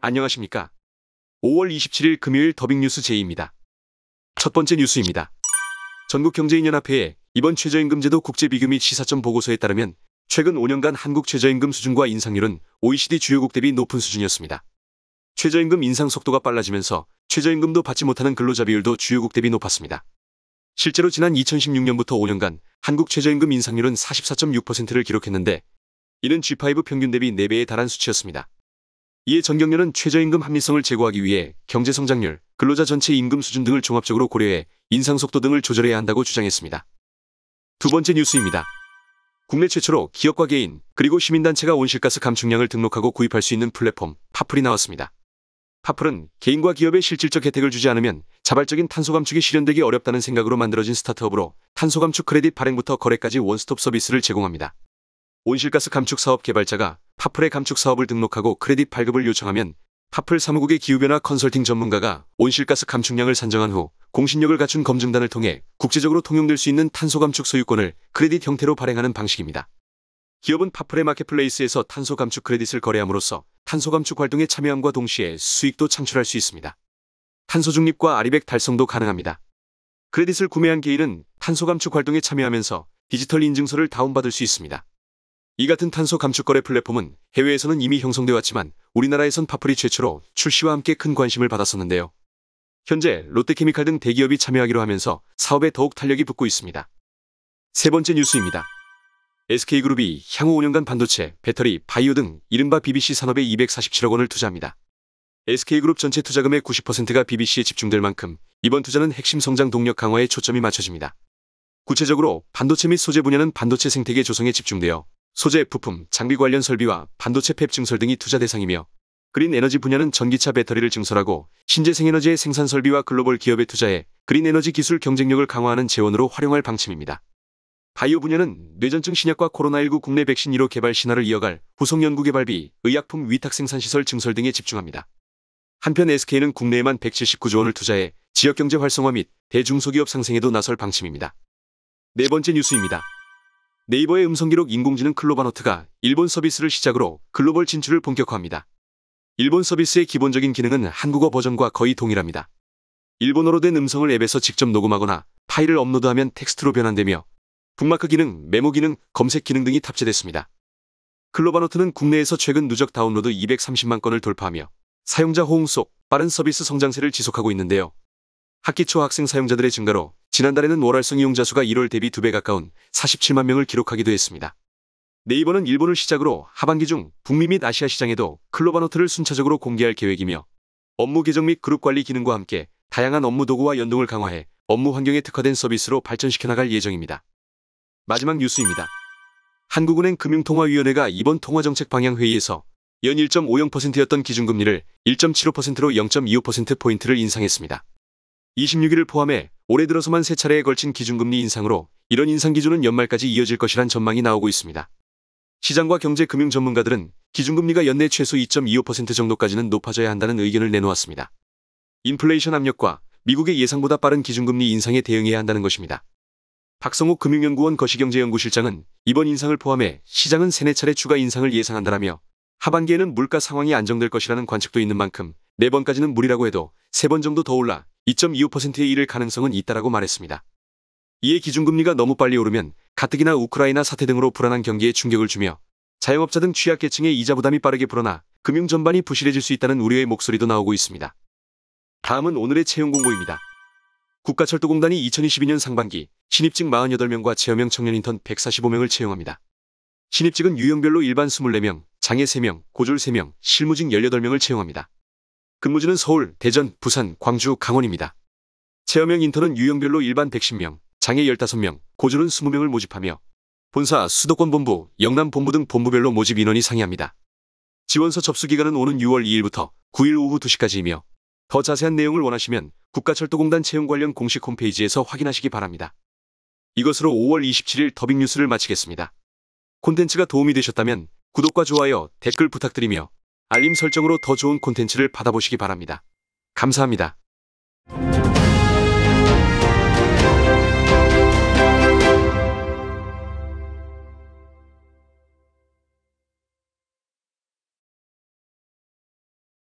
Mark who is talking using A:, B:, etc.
A: 안녕하십니까. 5월 27일 금요일 더빙뉴스 제이입니다. 첫 번째 뉴스입니다. 전국경제인연합회의 이번 최저임금제도 국제비교 및 시사점 보고서에 따르면 최근 5년간 한국 최저임금 수준과 인상률은 OECD 주요국 대비 높은 수준이었습니다. 최저임금 인상 속도가 빨라지면서 최저임금도 받지 못하는 근로자 비율도 주요국 대비 높았습니다. 실제로 지난 2016년부터 5년간 한국 최저임금 인상률은 44.6%를 기록했는데 이는 G5 평균 대비 4배에 달한 수치였습니다. 이에 전경련은 최저임금 합리성을 제고하기 위해 경제성장률, 근로자 전체 임금 수준 등을 종합적으로 고려해 인상속도 등을 조절해야 한다고 주장했습니다. 두 번째 뉴스입니다. 국내 최초로 기업과 개인, 그리고 시민단체가 온실가스 감축량을 등록하고 구입할 수 있는 플랫폼 파플이 나왔습니다. 파플은 개인과 기업에 실질적 혜택을 주지 않으면 자발적인 탄소 감축이 실현되기 어렵다는 생각으로 만들어진 스타트업으로 탄소 감축 크레딧 발행부터 거래까지 원스톱 서비스를 제공합니다. 온실가스 감축 사업 개발자가 파플의 감축 사업을 등록하고 크레딧 발급을 요청하면 파플 사무국의 기후변화 컨설팅 전문가가 온실가스 감축량을 산정한 후 공신력을 갖춘 검증단을 통해 국제적으로 통용될 수 있는 탄소 감축 소유권을 크레딧 형태로 발행하는 방식입니다. 기업은 파플의 마켓플레이스에서 탄소 감축 크레딧을 거래함으로써 탄소 감축 활동에 참여함과 동시에 수익도 창출할 수 있습니다. 탄소 중립과 아리백 달성도 가능합니다. 크레딧을 구매한 개인은 탄소 감축 활동에 참여하면서 디지털 인증서를 다운받을 수 있습니다. 이 같은 탄소 감축 거래 플랫폼은 해외에서는 이미 형성되어 왔지만 우리나라에선 파플이 최초로 출시와 함께 큰 관심을 받았었는데요. 현재 롯데케미칼 등 대기업이 참여하기로 하면서 사업에 더욱 탄력이 붙고 있습니다. 세 번째 뉴스입니다. SK그룹이 향후 5년간 반도체, 배터리, 바이오 등 이른바 BBC 산업에 247억 원을 투자합니다. SK그룹 전체 투자금의 90%가 BBC에 집중될 만큼 이번 투자는 핵심 성장 동력 강화에 초점이 맞춰집니다. 구체적으로 반도체 및 소재 분야는 반도체 생태계 조성에 집중되어 소재, 부품, 장비 관련 설비와 반도체 팹 증설 등이 투자 대상이며 그린 에너지 분야는 전기차 배터리를 증설하고 신재생에너지의 생산 설비와 글로벌 기업에 투자해 그린 에너지 기술 경쟁력을 강화하는 재원으로 활용할 방침입니다. 바이오 분야는 뇌전증 신약과 코로나19 국내 백신 1호 개발 신화를 이어갈 후속 연구 개발비, 의약품 위탁 생산시설 증설 등에 집중합니다. 한편 SK는 국내에만 179조 원을 투자해 지역경제 활성화 및 대중소기업 상생에도 나설 방침입니다. 네 번째 뉴스입니다. 네이버의 음성기록 인공지능 클로바노트가 일본 서비스를 시작으로 글로벌 진출을 본격화합니다. 일본 서비스의 기본적인 기능은 한국어 버전과 거의 동일합니다. 일본어로 된 음성을 앱에서 직접 녹음하거나 파일을 업로드하면 텍스트로 변환되며 북마크 기능, 메모 기능, 검색 기능 등이 탑재됐습니다. 클로바노트는 국내에서 최근 누적 다운로드 230만 건을 돌파하며 사용자 호응 속 빠른 서비스 성장세를 지속하고 있는데요. 학기 초 학생 사용자들의 증가로 지난달에는 월활성 이용자 수가 1월 대비 2배 가까운 47만 명을 기록하기도 했습니다. 네이버는 일본을 시작으로 하반기 중 북미 및 아시아 시장에도 클로바노트를 순차적으로 공개할 계획이며 업무 계정 및 그룹 관리 기능과 함께 다양한 업무 도구와 연동을 강화해 업무 환경에 특화된 서비스로 발전시켜 나갈 예정입니다. 마지막 뉴스입니다. 한국은행 금융통화위원회가 이번 통화정책 방향회의에서 연 1.50%였던 기준금리를 1.75%로 0.25%포인트를 인상했습니다. 26일을 포함해 올해 들어서만 3차례에 걸친 기준금리 인상으로 이런 인상 기조는 연말까지 이어질 것이란 전망이 나오고 있습니다. 시장과 경제 금융 전문가들은 기준금리가 연내 최소 2.25% 정도까지는 높아져야 한다는 의견을 내놓았습니다. 인플레이션 압력과 미국의 예상보다 빠른 기준금리 인상에 대응해야 한다는 것입니다. 박성욱 금융연구원 거시경제연구실장은 이번 인상을 포함해 시장은 3-4차례 추가 인상을 예상한다라며 하반기에는 물가 상황이 안정될 것이라는 관측도 있는 만큼 4번까지는 무리라고 해도 3번 정도 더 올라 2.25%에 이를 가능성은 있다라고 말했습니다. 이에 기준금리가 너무 빨리 오르면 가뜩이나 우크라이나 사태 등으로 불안한 경기에 충격을 주며 자영업자 등 취약계층의 이자 부담이 빠르게 불어나 금융 전반이 부실해질 수 있다는 우려의 목소리도 나오고 있습니다. 다음은 오늘의 채용 공고입니다. 국가철도공단이 2022년 상반기 신입직 48명과 체험형 청년 인턴 145명을 채용합니다. 신입직은 유형별로 일반 24명, 장애 3명, 고졸 3명, 실무직 18명을 채용합니다. 근무지는 서울, 대전, 부산, 광주, 강원입니다. 체험형 인턴은 유형별로 일반 110명, 장애 15명, 고졸은 20명을 모집하며 본사, 수도권본부, 영남본부 등 본부별로 모집 인원이 상이합니다. 지원서 접수 기간은 오는 6월 2일부터 9일 오후 2시까지이며 더 자세한 내용을 원하시면 국가철도공단 채용 관련 공식 홈페이지에서 확인하시기 바랍니다. 이것으로 5월 27일 더빙뉴스를 마치겠습니다. 콘텐츠가 도움이 되셨다면 구독과 좋아요, 댓글 부탁드리며 알림 설정으로 더 좋은 콘텐츠를 받아보시기 바랍니다. 감사합니다.